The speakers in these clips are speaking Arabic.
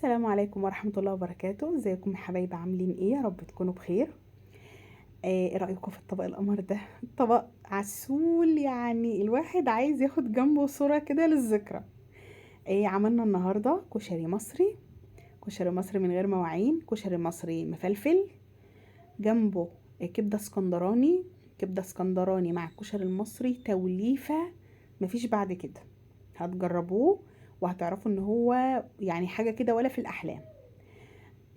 السلام عليكم ورحمة الله وبركاته. ازيكم يا حبايبي؟ عاملين ايه؟ يا رب تكونوا بخير. ايه رأيكم في الطبق القمر ده؟ طبق عسول، يعني الواحد عايز ياخد جنبه صورة كده للذكرى. عملنا النهاردة كشري مصري. كشري مصري من غير مواعين، كشري مصري مفلفل. جنبه كبدة اسكندراني. كبدة اسكندراني مع الكشري المصري توليفة مفيش بعد كده. هتجربوه وهتعرفوا ان هو يعني حاجة كده ولا في الأحلام.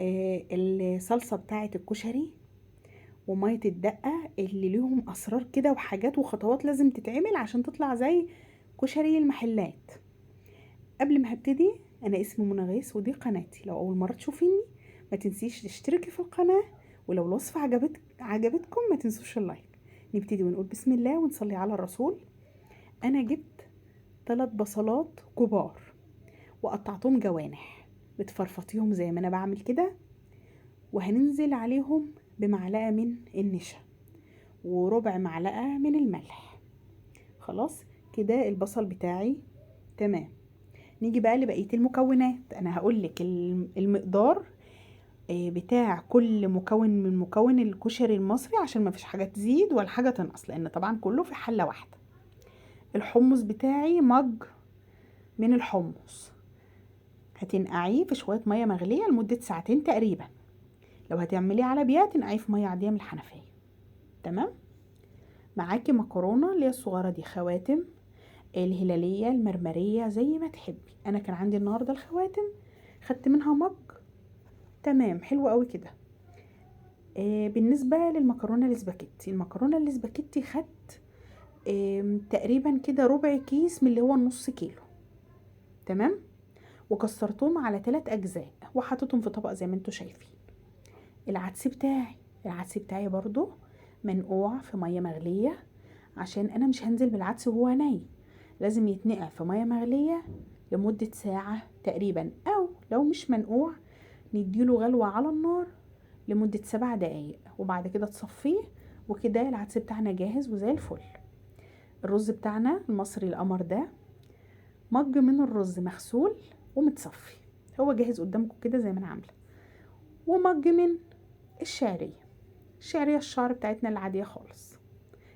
الصلصة بتاعة الكشري ومية الدقة اللي ليهم أسرار كده وحاجات وخطوات لازم تتعمل عشان تطلع زي كشري المحلات. قبل ما هبتدي، أنا اسمي منى غيث ودي قناتي. لو أول مرة تشوفيني ما تنسيش تشتركي في القناة، ولو الوصفة عجبتكم ما تنسوش اللايك. نبتدي ونقول بسم الله ونصلي على الرسول. أنا جبت 3 بصلات كبار وقطعتهم جوانح، بتفرفطيهم زي ما أنا بعمل كده، وهننزل عليهم بمعلقة من النشا وربع معلقة من الملح. خلاص كده البصل بتاعي تمام. نيجي بقى لبقية المكونات. انا هقولك المقدار بتاع كل مكون من مكون الكشري المصري عشان ما فيش حاجة تزيد ولا حاجة تنقص، لان طبعا كله في حلة واحدة. الحمص بتاعي مج من الحمص، هتنقعيه في شوية مية مغلية لمدة ساعتين تقريبا. لو هتعمليه على بيات تنقعيه في مية عادية من الحنفية. تمام. معاكي مكرونة اللي هي الصغيرة دي، خواتم، الهلالية، المرمرية، زي ما تحبي. انا كان عندي النهاردة الخواتم، خدت منها مج. تمام، حلو قوي كده. بالنسبة للمكرونة الاسباجيتي، المكرونة الاسباجيتي خدت تقريبا كده ربع كيس من اللي هو النص كيلو. تمام. وكسرتهم على 3 اجزاء وحطيتهم في طبق زي ما انتوا شايفين. العدس بتاعي برضو منقوع في مية مغلية، عشان انا مش هنزل بالعدس وهو ني، لازم يتنقع في مية مغلية لمدة ساعة تقريبا، او لو مش منقوع نديله غلوة على النار لمدة 7 دقايق وبعد كده تصفيه. وكده العدس بتاعنا جاهز وزي الفل. الرز بتاعنا المصري القمر ده، مج من الرز مغسول ومتصفي، هو جاهز قدامكم كده زي ما انا عامله. ومج من الشعرية الشعر بتاعتنا العادية خالص.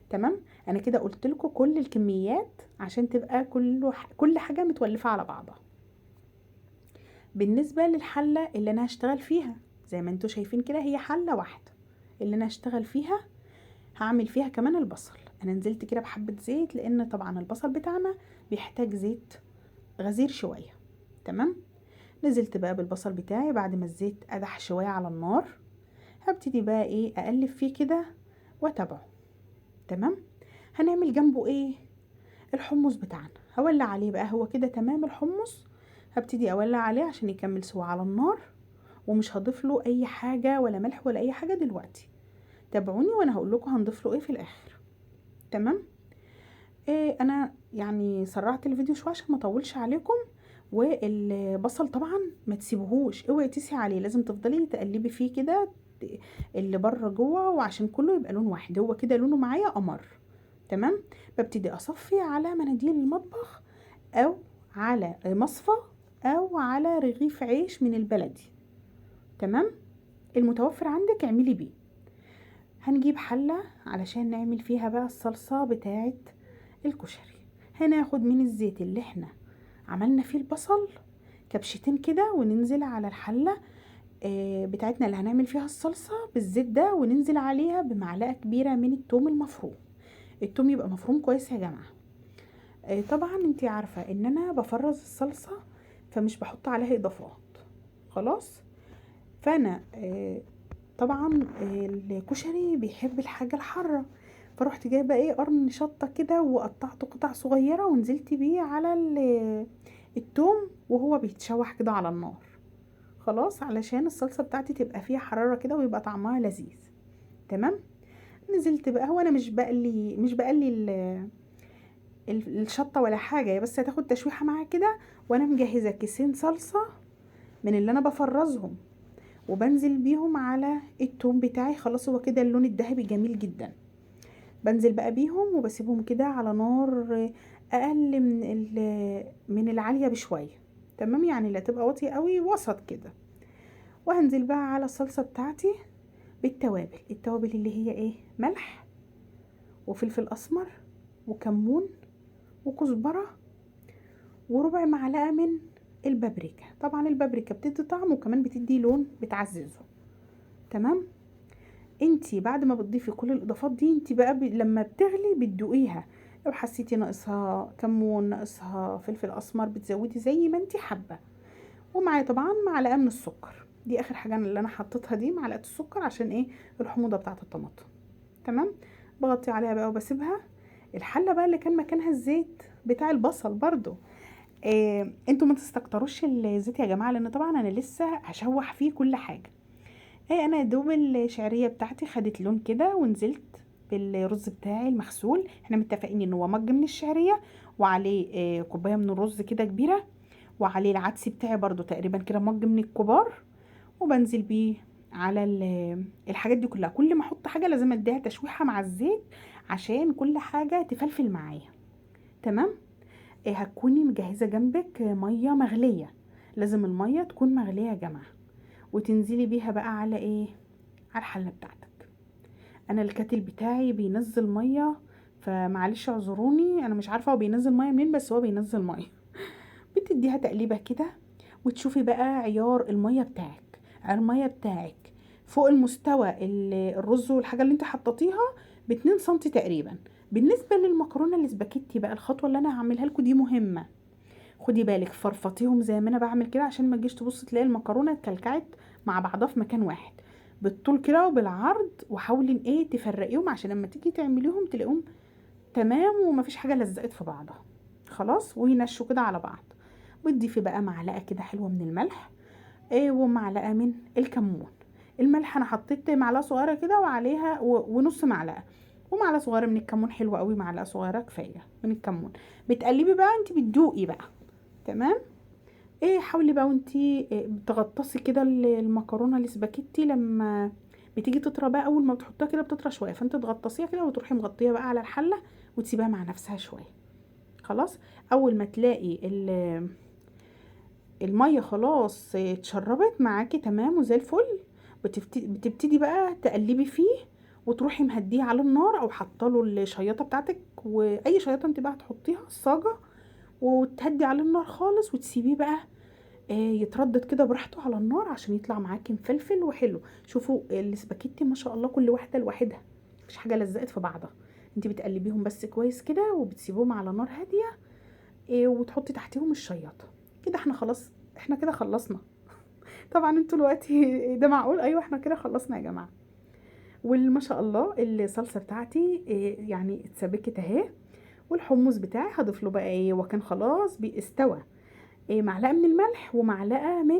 تمام. انا كده قلت لكم كل الكميات عشان تبقى كل حاجه متولفه على بعضها. بالنسبه للحله اللي انا هشتغل فيها، زي ما انتوا شايفين كده هي حله واحده اللي انا هشتغل فيها. هعمل فيها كمان البصل. انا نزلت كده بحبه زيت لان طبعا البصل بتاعنا بيحتاج زيت غزير شويه. تمام. نزلت بقى بالبصل بتاعي بعد ما الزيت قدح شويه على النار. هبتدي بقى اقلب فيه كده واتابعه. تمام. هنعمل جنبه الحمص بتاعنا. هولع عليه بقى، هو كده تمام الحمص. هبتدي اولع عليه عشان يكمل سوا على النار، ومش هضيف له اي حاجه ولا ملح ولا اي حاجه دلوقتي. تابعوني وانا هقول لكم هنضيف له ايه في الاخر. تمام. انا يعني سرعت الفيديو شويه عشان ما اطولش عليكم. والبصل طبعا ما تسيبوهوش، اوعي تسي عليه، لازم تفضلي تقلبي فيه كده اللي بره جوه، وعشان كله يبقى لون واحد. هو كده لونه معايا قمر. تمام. ببتدي اصفي على مناديل المطبخ او على مصفى او على رغيف عيش من البلدي. تمام. المتوفر عندك اعملي بيه. هنجيب حلة علشان نعمل فيها بقى الصلصة بتاعة الكشري. هناخد من الزيت اللي احنا عملنا فيه البصل كبشتين كده، وننزل على الحلة بتاعتنا اللي هنعمل فيها الصلصة بالزيت ده، وننزل عليها بمعلقة كبيرة من التوم المفروم. التوم يبقى مفروم كويس يا جماعة. طبعا انتي عارفة ان انا بفرز الصلصة فمش بحط عليها اضافات. خلاص. فانا طبعا الكشري بيحب الحاجة الحارة، فروحت جايبة قرن شطة كده وقطعته قطع صغيرة ونزلت بيه على التوم وهو بيتشوح كده على النار. خلاص، علشان الصلصة بتاعتي تبقى فيها حرارة كده ويبقى طعمها لذيذ. تمام. نزلت بقى، هو انا مش بقلي الشطة ولا حاجة، بس هتاخد تشويحة معاها كده. وانا مجهزة كيسين صلصة من اللي انا بفرزهم وبنزل بيهم على التوم بتاعي. خلاص، هو كده اللون الذهبي جميل جدا. بنزل بقى بيهم وبسيبهم كده على نار اقل من العالية بشوية. تمام، يعني لا تبقى واطيه قوي، وسط كده. وهنزل بقى على الصلصه بتاعتي بالتوابل. التوابل اللي هي ايه؟ ملح وفلفل اسمر وكمون وكزبره وربع معلقه من البابريكا. طبعا البابريكا بتدي طعم وكمان بتدي لون بتعززه. تمام. انتي بعد ما بتضيفي كل الاضافات دي، انتي بقى لما بتغلي بتدوقيها، لو حسيتي ناقصها كمون، ناقصها فلفل اسمر، بتزودي زي ما انتي حابه. ومعايا طبعا معلقه من السكر، دي اخر حاجه اللي انا حطيتها، دي معلقه السكر عشان ايه؟ الحموضه بتاعه الطماطم. تمام. بغطي عليها بقى وبسيبها. الحله بقى اللي كان مكانها الزيت بتاع البصل برضو، انتوا ما تستكتروش الزيت يا جماعه، لان طبعا انا لسه هشوح فيه كل حاجه. انا يا دوب الشعريه بتاعتي خدت لون كده، ونزلت بالرز بتاعي المغسول. احنا متفقين ان هو مج من الشعريه، وعليه كوبايه من الرز كده كبيره، وعليه العدس بتاعي برضو تقريبا كده مج من الكبار. وبنزل بيه على الحاجات دي كلها. كل ما احط حاجه لازم اديها تشويحه مع الزيت عشان كل حاجه تفلفل معايا. تمام. هتكوني مجهزه جنبك ميه مغليه، لازم الميه تكون مغليه يا جماعه. وتنزلي بيها بقى على ايه؟ على الحله بتاعتك. انا الكاتل بتاعي بينزل ميه، فمعلش اعذروني، انا مش عارفه هو بينزل ميه منين، بس هو بينزل ميه. بتديها تقليبه كده، وتشوفي بقى عيار الميه بتاعك. عيار الميه بتاعك فوق المستوى الرز والحاجه اللي انت حطيتيها ب2 سنتي تقريبا. بالنسبه للمكرونه الاسباجيتي بقى، الخطوه اللي انا هعملها لكم دي مهمه. خدي بالك فرفطيهم زي ما انا بعمل كده، عشان ما تجيش تبص تلاقي المكرونه اتكلكعت مع بعضها في مكان واحد. بالطول كده وبالعرض، وحاولي ان ايه تفرقيهم عشان لما تيجي تعمليهم تلاقيهم تمام ومفيش حاجه لزقت في بعضها. خلاص، وينشوا كده على بعض. بتضيفي بقى معلقه كده حلوه من الملح، ومعلقه من الكمون. الملح انا حطيت معلقه صغيره كده، وعليها ونص معلقه، ومعلقه صغيره من الكمون حلوه قوي، معلقه صغيره كفايه من الكمون. بتقلبي بقى، انت بتدوقي بقى. تمام. حاولي بقى وانتي بتغطسي كده المكرونه الاسباجيتي، لما بتيجي تطرى بقى، اول ما بتحطها كده بتطرى شويه، فانت تغطسيها كده وتروحي مغطيه بقى على الحله، وتسيبها مع نفسها شويه. خلاص. اول ما تلاقي الميه خلاص اتشربت معاكي تمام وزي الفل، بتبتدي بقى تقلبي فيه، وتروحي مهديه على النار، او حاطه له الشياطه بتاعتك، واي شياطه انت بقى هتحطيها الصاجه، وتهدي على النار خالص، وتسيبيه بقى يتردد كده براحته على النار عشان يطلع معاكي مفلفل وحلو. شوفوا الاسباجيتي ما شاء الله كل واحده لوحدها، مفيش حاجه لزقت في بعضها. انت بتقلبيهم بس كويس كده، وبتسيبوهم على نار هاديه، وتحطي تحتيهم الشياطه. كده احنا خلاص، احنا كده خلصنا. طبعا انتوا دلوقتي ده معقول؟ ايوه احنا كده خلصنا يا جماعه. والما شاء الله الصلصه بتاعتي يعني اتسبكت اهي. والحمص بتاعي هضيف له بقى وكان خلاص بيستوى، معلقه من الملح ومعلقه من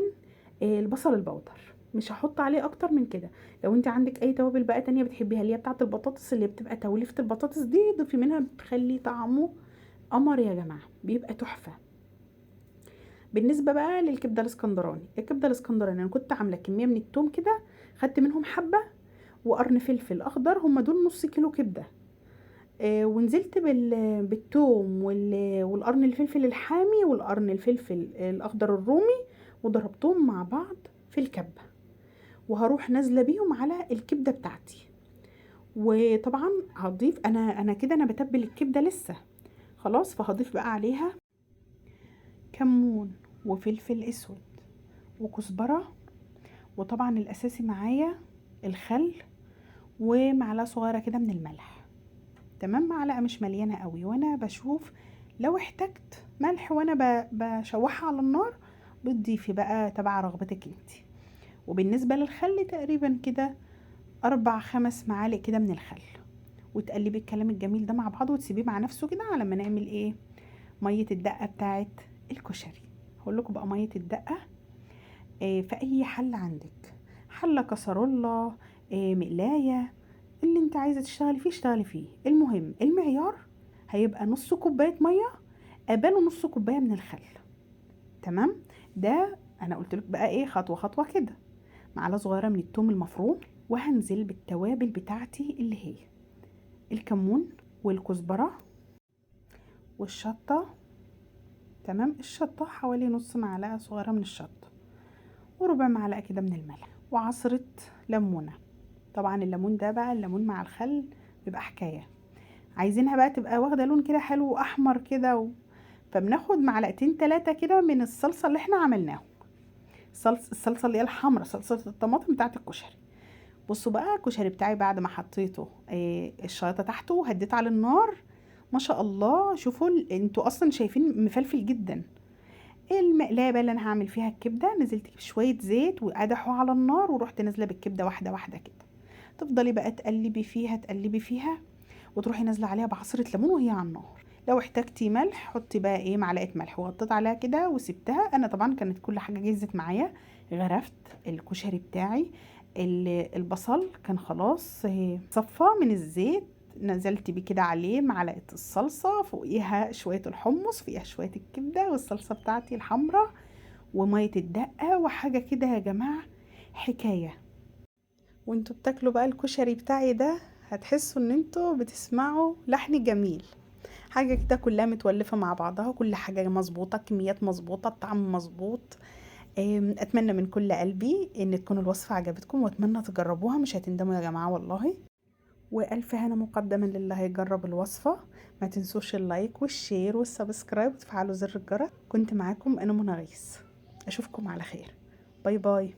البصل البودر. مش هحط عليه اكتر من كده. لو انت عندك اي توابل بقى تانية بتحبيها، اللي هي بتاعه البطاطس، اللي بتبقى توليفه البطاطس دي، ضيفي منها، بتخلي طعمه قمر يا جماعه، بيبقى تحفه. بالنسبه بقى للكبده الاسكندراني، الكبده الاسكندراني انا كنت عامله كميه من التوم كده، خدت منهم حبه، وقرن فلفل اخضر، هم دول نص كيلو كبده. ونزلت بالثوم والقرن الفلفل الحامي والقرن الفلفل الاخضر الرومي، وضربتهم مع بعض في الكبه، وهروح نازله بيهم على الكبده بتاعتي. وطبعا هضيف انا كده انا بتبل الكبده لسه. خلاص، فهضيف بقى عليها كمون وفلفل اسود وكزبره، وطبعا الاساسي معايا الخل، ومعلقه صغيره كده من الملح. تمام، معلقه مش مليانه قوي، وانا بشوف لو احتجت ملح وانا بشوحها على النار بتضيفي بقى تبع رغبتك انت. وبالنسبه للخل تقريبا كده 4 5 معالق كده من الخل. وتقلبي الكلام الجميل ده مع بعض، وتسيبيه مع نفسه كده على ما نعمل ميه الدقه بتاعت الكشري. هقول لكم بقى ميه الدقه في اي حله عندك، حله كسرولة، مقلايه، اللي انت عايزه تشتغلي فيه اشتغلي فيه. المهم المعيار هيبقى نص كوبايه ميه قباله نص كوبايه من الخل. تمام. ده انا قلت لك بقى خطوه خطوه كده. معلقه صغيره من الثوم المفروم، وهنزل بالتوابل بتاعتي اللي هي الكمون والكزبره والشطه تمام. الشطة حوالي نص معلقة صغيرة من الشطة، وربع معلقة كده من الملح، وعصرة ليمونة. طبعا الليمون ده بقى، الليمون مع الخل بيبقى حكاية. عايزينها بقى تبقى واخدة لون كده حلو احمر كده فبناخد معلقتين 3 كده من الصلصة اللي احنا عملناهم. الصلصة اللي هي الحمرا، صلصة الطماطم بتاعت الكشري. بصوا بقى الكشري بتاعي بعد ما حطيته الشياطة تحته وهديت على النار، ما شاء الله. شوفوا انتوا اصلا شايفين مفلفل جدا. المقلايه بقى اللي انا هعمل فيها الكبده، نزلت بشويه زيت وقدحوا على النار، ورحت نازله بالكبده واحده واحده كده. تفضلي بقى تقلبي فيها تقلبي فيها، وتروحي نازله عليها بعصره ليمون وهي على النار. لو احتجتي ملح حطي بقى معلقه ملح، وغطيت عليها كده وسبتها. انا طبعا كانت كل حاجه جهزت معايا. غرفت الكشري بتاعي، البصل كان خلاص صفى من الزيت، نزلت بيه كده عليه معلقه الصلصه، فوقيها شويه الحمص، فوقيها شويه الكبده والصلصه بتاعتي الحمراء وميه الدقه وحاجه كده يا جماعه حكايه. وانتوا بتاكلوا بقى الكشري بتاعي ده هتحسوا ان انتوا بتسمعوا لحن جميل. حاجه كده كلها متولفه مع بعضها، كل حاجه مظبوطه، كميات مظبوطه، الطعم مظبوط. اتمنى من كل قلبي ان تكون الوصفه عجبتكم، واتمنى تجربوها، مش هتندموا يا جماعه والله. والف هنا مقدما للي هيجرب الوصفه. ما تنسوش اللايك والشير والسبسكرايب وتفعلوا زر الجرس. كنت معاكم انا منى غيث، اشوفكم على خير. باي باي.